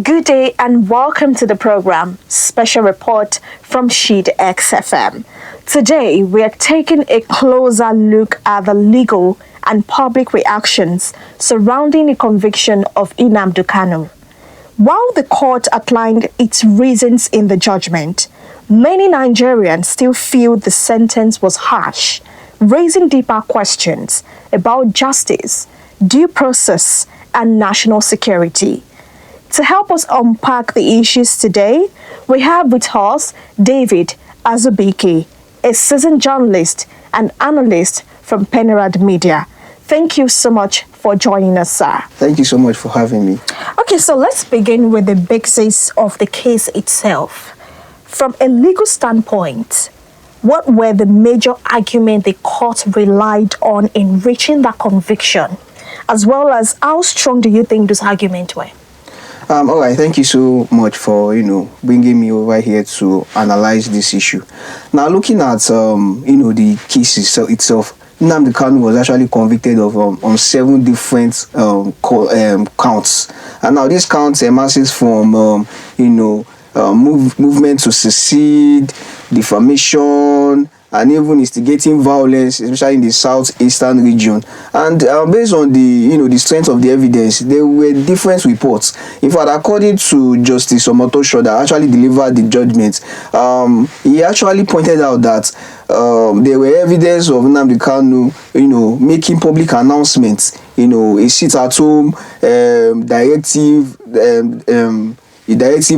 Good day and welcome to the program Special Report from Sheet XFM. Today we are taking a closer look at the legal and public reactions surrounding the conviction of Nnamdi Kanu. While the court outlined its reasons in the judgment, many Nigerians still feel the sentence was harsh, raising deeper questions about justice, due process, and national security. To help us unpack the issues today, we have with us David Azubike, a seasoned journalist and analyst from Pennerad Media. Thank you so much for joining us, sir. Thank you so much for having me. Okay, so let's begin with the basis of the case itself. From a legal standpoint, what were the major arguments the court relied on in reaching that conviction? As well as how strong do you think those arguments were? All right, thank you so much for, bringing me over here to analyze this issue. Now, looking at, the case itself, Nnamdi Kanu was actually convicted of on 7 different counts. And now these counts emerges from, movement to secede, defamation, and even instigating violence, especially in the southeastern region. And based on the strength of the evidence, there were different reports. In fact, according to Justice Omotosho that actually delivered the judgment, he actually pointed out that there were evidence of Nnamdi Kanu, making public announcements, a sit-at-home directive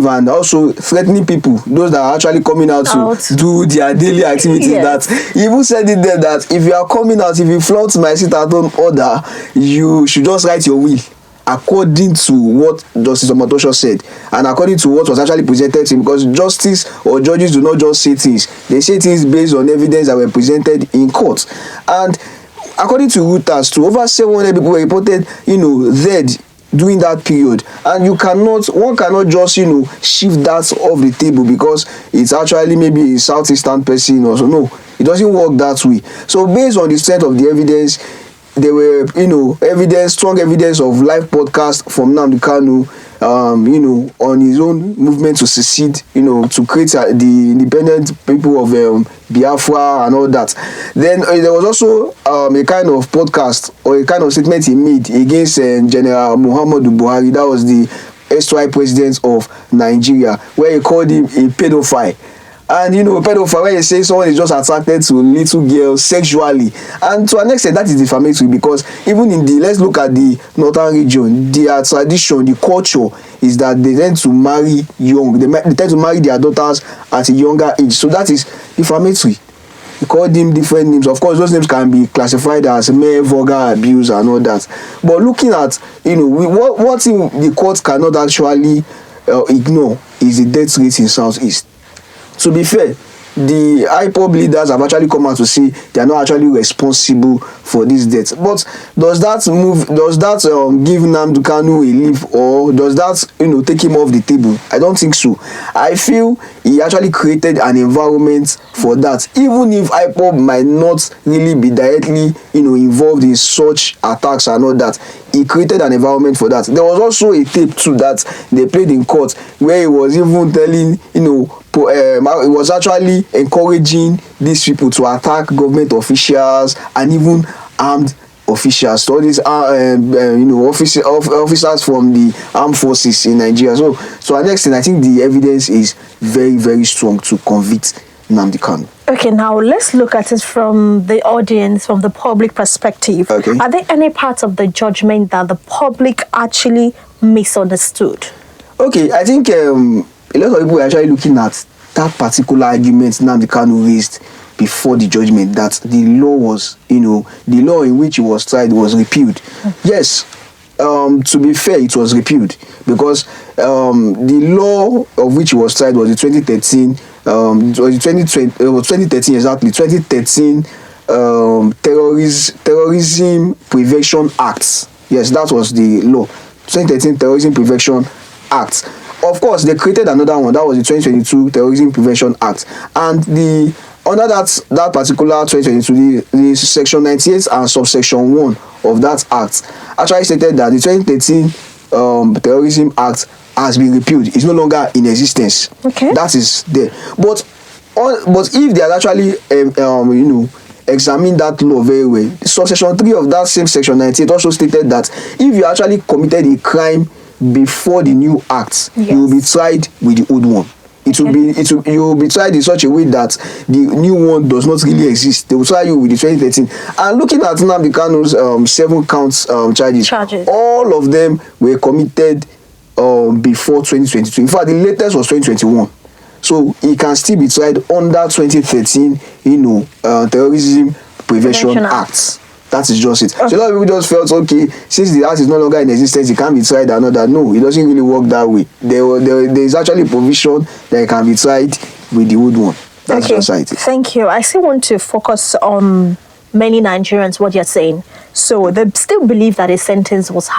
and also threatening people, those that are actually coming out to do their daily activities. Yes. That he even said it there that if you are coming out, if you flaunt my sit-at-home order, you should just write your will, according to what Justice Omotosho said and according to what was actually presented to him, because justice or judges do not just say things, they say things based on evidence that were presented in court. And according to Reuters, over 700 people were reported, dead during that period, and one cannot just shift that off the table because it's actually maybe a southeastern person or so. No, it doesn't work that way. So based on the strength of the evidence, there were strong evidence of live podcast from Nnamdi Kanu, on his own movement to secede, to create the independent people of Biafra and all that. Then there was also a kind of podcast or a kind of statement he made against General Muhammadu Buhari, that was the erstwhile president of Nigeria, where he called him a pedophile. And pedophile, when you say someone is just attracted to little girls sexually, and to an extent that is defamatory, because even let's look at the northern region, their tradition, the culture is that they tend to marry young, they tend to marry their daughters at a younger age, so that is defamatory. They call them different names. Of course, those names can be classified as mere vulgar abuse and all that. But looking at what the court cannot actually ignore is the death rate in Southeast. To be fair, the IPOB leaders have actually come out to say they are not actually responsible for this death. But does that give Nnamdi Kanu a leave, or does that take him off the table? I don't think so. I feel he actually created an environment for that, even if IPOB might not really be directly involved in such attacks and all that. He created an environment for that. There was also a tape too that they played in court where he was even telling it was actually encouraging these people to attack government officials and even armed officials. So these officers from the armed forces in Nigeria. So to an extent, I think the evidence is very, very strong to convict Nnamdi Kanu. Okay, now let's look at it from the audience, from the public perspective. Okay. Are there any parts of the judgment that the public actually misunderstood? Okay, I think a lot of people are actually looking at that particular argument Nnamdi Kanu raised before the judgment, that the law was, the law in which he was tried was repealed. Yes, to be fair, it was repealed because the law of which he was tried was the 2013, 2013 exactly, 2013 Terrorism Prevention Act. Yes, that was the law, 2013 Terrorism Prevention Act. Of course, they created another one, that was the 2022 Terrorism Prevention Act, and under that particular 2022, the section 98 and subsection 1 of that act actually stated that the 2013 Terrorism Act has been repealed. It's no longer in existence. Okay. That is there. But if they had actually examine that law very well, subsection 3 of that same section 98 also stated that if you actually committed a crime before the new act, you will be tried with the old one. You will be tried in such a way that the new one does not really exist. They will try you with the 2013. And looking at Nnamdi Kanu's 7 counts charges, all of them were committed before 2022. In fact, the latest was 2021. So he can still be tried under 2013, Terrorism Prevention Act. That is just it. So a lot of people just felt, okay, since the act is no longer in existence, it can't be tried another. No, it doesn't really work that way. There is actually provision that it can be tried with the old one. That's just it. Thank you. I still want to focus on many Nigerians, what you're saying. So they still believe that a sentence was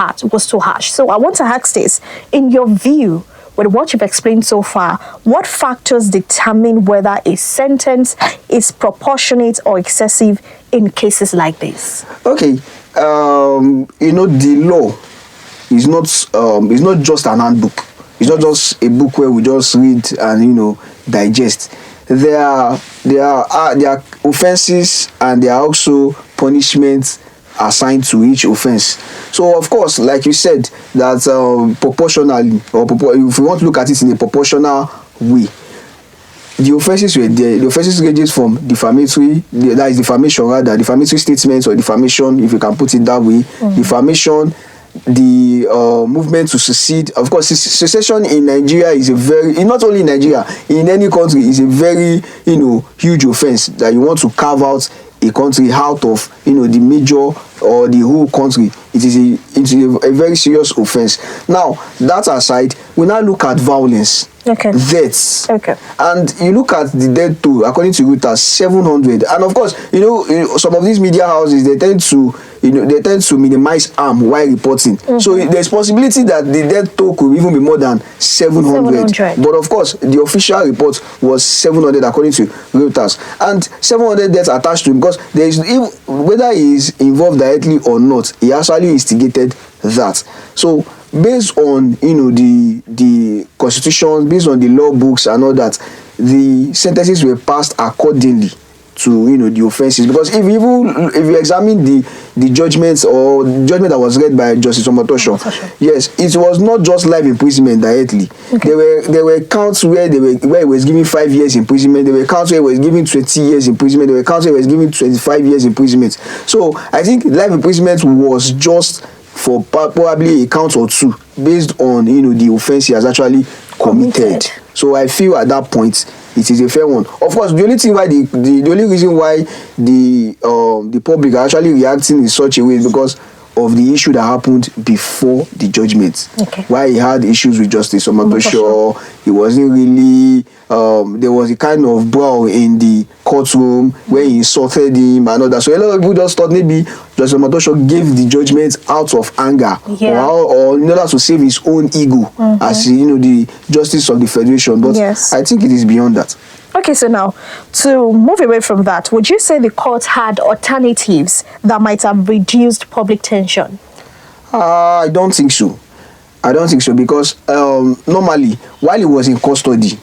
too harsh. So I want to ask this. In your view, with what you've explained so far, what factors determine whether a sentence is proportionate or excessive in cases like this? Okay, the law is not just an handbook. It's not just a book where we just read and digest. There are offenses and there are also punishments assigned to each offense. So of course, like you said, that proportionally, or if we want to look at it in a proportional way, the offenses were there. The offenses ranges from defamatory, that is defamation rather, defamatory statements or defamation, if you can put it that way, defamation, the movement to secede. Of course, secession in Nigeria is not only in Nigeria, in any country, is a very huge offense that you want to carve out a country out of the major or the whole country. It is a very serious offense. Now, that aside, we now look at violence. Deaths. And you look at the death toll, according to Reuters, 700. And of course, some of these media houses, they tend to minimize harm while reporting. So there's possibility that the death toll could even be more than 700. But of course, the official report was 700 according to Reuters. And 700 deaths attached to him because whether he is involved directly or not, he actually instigated that. So based on the constitution, based on the law books and all that, the sentences were passed accordingly to the offenses. Because if you examine the judgments or the judgment that was read by Justice Omotosho, yes, it was not just life imprisonment directly. There were counts where he was given 5 years imprisonment. There were counts where he was given 20 years imprisonment. There were counts where he was given 25 years imprisonment. So I think life imprisonment was just for probably a count or two based on the offense he has actually committed. So I feel at that point it is a fair one. Of course, the only thing why the only reason why the public are actually reacting in such a way is because of the issue that happened before the judgment. Why he had issues with Justice Omotosho, he wasn't really there was a kind of brawl in the courtroom where he insulted him and all that. So a lot of people just thought maybe Justice Omotosho gave the judgment out of anger or in order to save his own ego as the Justice of the Federation. But I think it is beyond that. Okay, so now, to move away from that, would you say the court had alternatives that might have reduced public tension? I don't think so. Because normally, while he was in custody,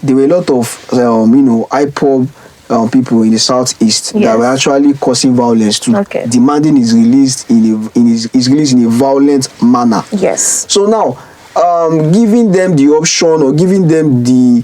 there were a lot of, IPOB people in the southeast that were actually causing violence too, demanding his release in a violent manner. So now, giving them the option or giving them the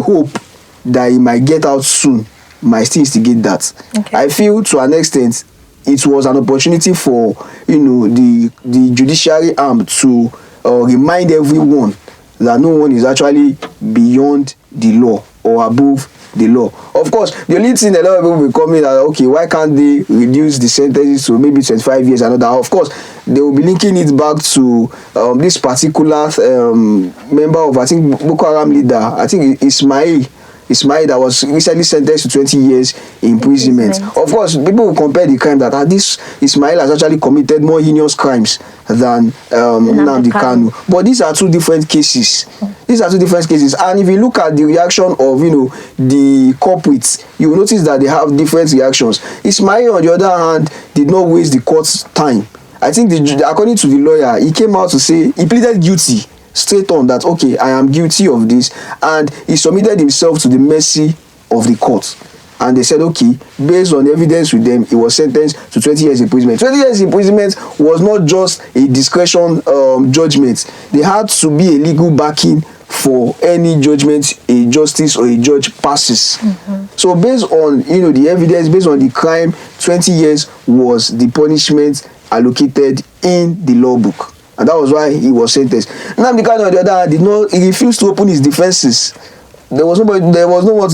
hope that he might get out soon might still instigate that. I feel to an extent it was an opportunity for the judiciary arm to remind everyone that no one is actually beyond the law or above the law. Of course, the only thing a lot of people will come in that, okay, why can't they reduce the sentences to maybe 25 years and all that? Of course, they will be linking it back to this particular member of, I think, Boko Haram leader, I think Ismail that was recently sentenced to 20 years imprisonment. Of course, people will compare the crime that this Ismail has actually committed more heinous crimes than Nnamdi Kanu. But these are two different cases. And if you look at the reaction of the culprits, you will notice that they have different reactions. Ismail, on the other hand, did not waste the court's time. I think according to the lawyer, he came out to say he pleaded guilty. straight on that, okay, I am guilty of this, and he submitted himself to the mercy of the court. And they said, okay, based on evidence with them, he was sentenced to 20 years imprisonment. 20 years imprisonment was not just a discretion judgment. They had to be a legal backing for any judgment a justice or a judge passes. So based on, the evidence, based on the crime, 20 years was the punishment allocated in the law book. And that was why he was sentenced. Nnamdi Kanu, on the other hand, he refused to open his defenses. There was no one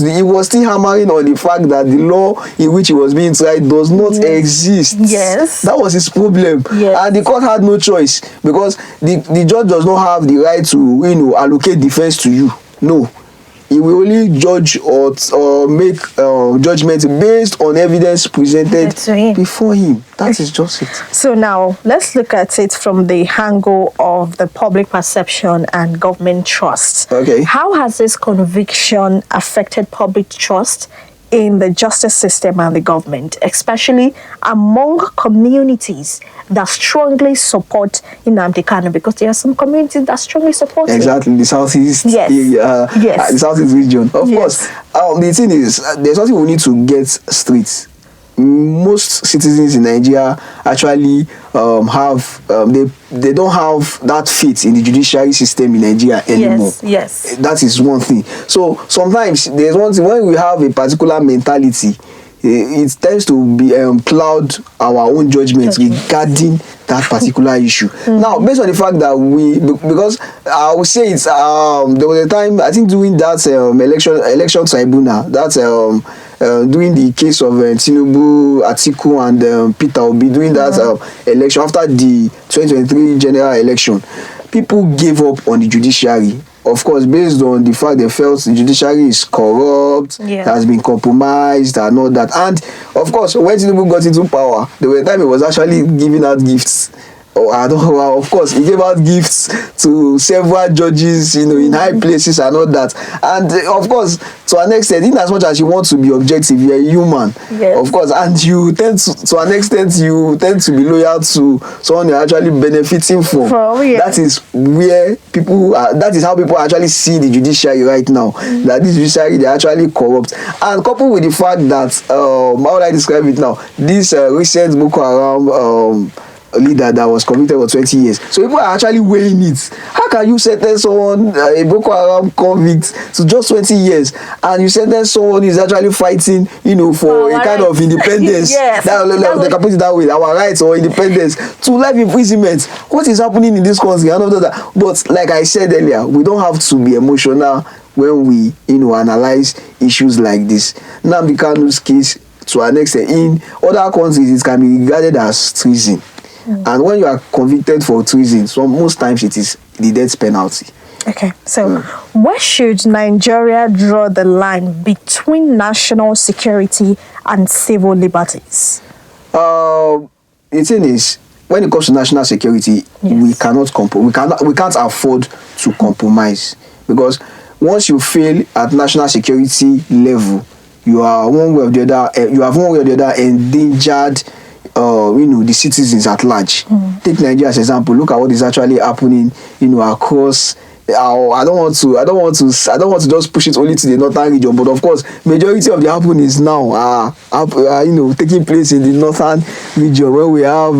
he was still hammering on the fact that the law in which he was being tried does not exist. Yes. That was his problem. Yes. And the court had no choice, because the judge does not have the right to allocate defense to you. No. He will only judge or make judgment based on evidence presented before him. That is just it. So now, let's look at it from the angle of the public perception and government trust. Okay. How has this conviction affected public trust in the justice system and the government, especially among communities that strongly support Nnamdi Kanu? Because there are some communities that strongly support him. Exactly, the southeast, Yes. The southeast region. Of course, the thing is, there's something we need to get straight. Most citizens in Nigeria actually they don't have that faith in the judiciary system in Nigeria anymore. Yes. That is one thing. So sometimes there's one thing, when we have a particular mentality, it tends to be cloud our own judgment regarding that particular issue. Now, based on the fact that because I would say it's there was a time, I think, during that election tribunal, that during the case of Tinubu, Atiku, and Peter Obi, during that election after the 2023 general election, people gave up on the judiciary. Of course, based on the fact they felt the judiciary is corrupt, has been compromised, and all that. And of course, when Tinubu got into power, there was a time he was actually giving out gifts. Of course, he gave out gifts to several judges, in high places and all that. And of course, to an extent, in as much as you want to be objective, you're a human. Yes. Of course, and you tend to an extent, you tend to be loyal to someone you're actually benefiting from. That is where that is how people actually see the judiciary right now. That this judiciary, they're actually corrupt. And coupled with the fact that, how would I describe it now? This recent Boko Haram leader that was convicted for 20 years. So people are actually weighing it. How can you sentence someone, a Boko Haram convict, to just 20 years, and you sentence someone who is actually fighting, for a kind of independence? Yes. They can put it that way, our rights or independence, to life imprisonment. What is happening in this country? And all that. But like I said earlier, we don't have to be emotional when we, analyze issues like this. Nnamdi Kanu's case, to an extent, in other countries, it can be regarded as treason. And when you are convicted for treason, so most times it is the death penalty. Okay, so where should Nigeria draw the line between national security and civil liberties? The thing is, when it comes to national security, we cannot we can't afford to compromise, because once you fail at national security level, you are one way or the other endangered the citizens at large. Take Nigeria as an example. Look at what is actually happening, across. I don't want to just push it only to the northern region, but of course, majority of the happenings now are taking place in the northern region, where we have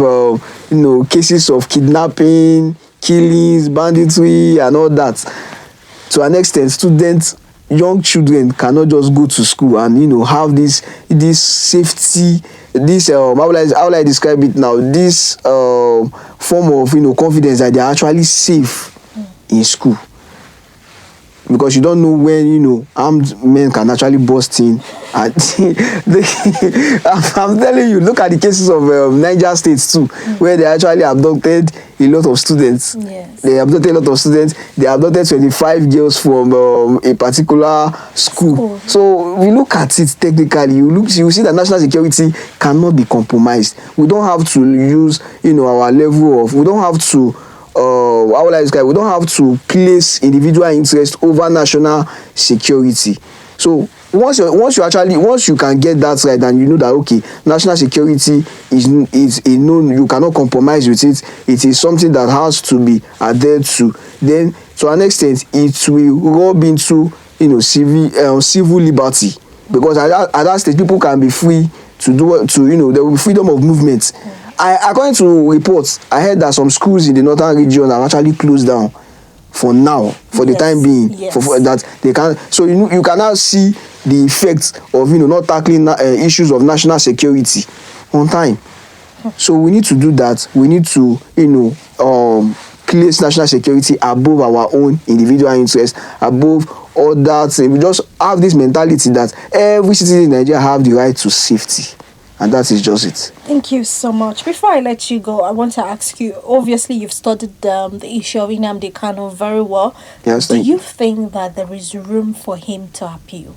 cases of kidnapping, killings, banditry, and all that. To an extent, young children cannot just go to school and have this safety. This how will I describe it now? This form of confidence that they are actually safe in school, because you don't know when armed men can actually burst in. And I'm telling you, look at the cases of Niger State too, where they actually abducted a lot of students. Yes. They abducted a lot of students. They abducted 25 girls from a particular school. So we look at it technically. You see that national security cannot be compromised. We don't have to use our level of. We don't have to. How will I describe? We don't have to place individual interest over national security. So once you can get that right, and you know that okay, national security is a known, you cannot compromise with it. It is something that has to be adhered to. Then to an extent, it will rub into civil liberty, because at that stage people can be free to do there will be freedom of movement. According to reports, I heard that some schools in the northern region are actually closed down for now, for the time being. For that they can, so you can now see the effects of not tackling issues of national security on time. So we need to do that. We need to place national security above our own individual interests, above all that. We just have this mentality that every citizen in Nigeria have the right to safety. And that is just it. Thank you so much. Before I let you go, I want to ask you, obviously you've studied the issue of Nnamdi Kanu very well. Yes, Do you think that there is room for him to appeal?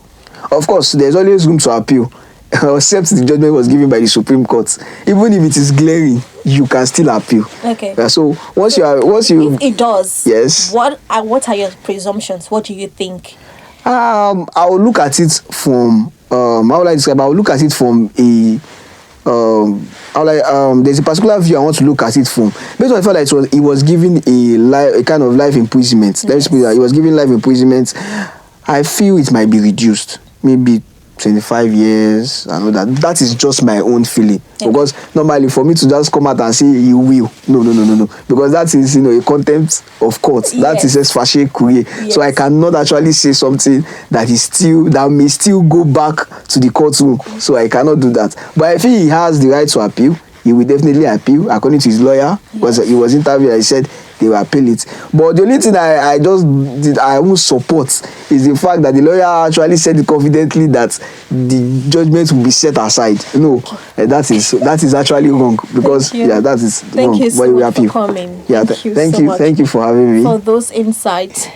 Of course, there's always room to appeal, except the judgment was given by the Supreme Court. Even if it is glaring, you can still appeal. Okay. So once you if it does, yes. What are your presumptions? What do you think? I will look at it from how will I describe? I will look at it from a there's a particular view I want to look at it from. Based on the fact that he was given a kind of life imprisonment. Yes. Let's put that he was given life imprisonment. I feel it might be reduced, maybe 25 years. I know that is just my own feeling. Okay. Because normally for me to just come out and say you will, no, because that is a contempt of court. Yes. That is just fâché courrier. Yes. So I cannot actually say something that may still go back to the courtroom. So I cannot do that. But I feel he has the right to appeal. He will definitely appeal according to his lawyer. Because he was interviewed, I said they will appeal it. But the only thing I won't support is the fact that the lawyer actually said it confidently that the judgment will be set aside. No, that is actually wrong, because that is wrong. Thank you so much for coming. Yeah, thank you for having me. For those insights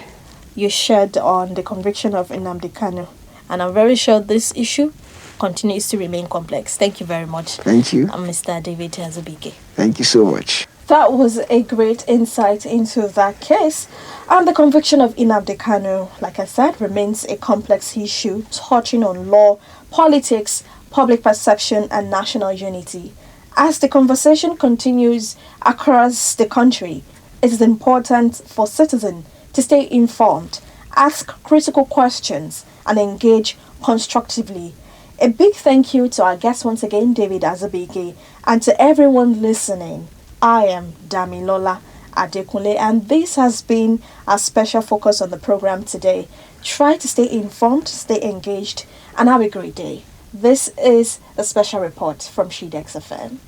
you shared on the conviction of Nnamdi Kanu, and I'm very sure this issue continues to remain complex. Thank you very much. Thank you. I'm Mr. David Azubike. Thank you so much. That was a great insight into that case. And the conviction of Nnamdi Kanu, like I said, remains a complex issue touching on law, politics, public perception, and national unity. As the conversation continues across the country, it is important for citizens to stay informed, ask critical questions, and engage constructively. A big thank you to our guest once again, David Azubike, and to everyone listening. I am Damilola Adekunle, and this has been our special focus on the program today. Try to stay informed, stay engaged, and have a great day. This is a special report from She XFM.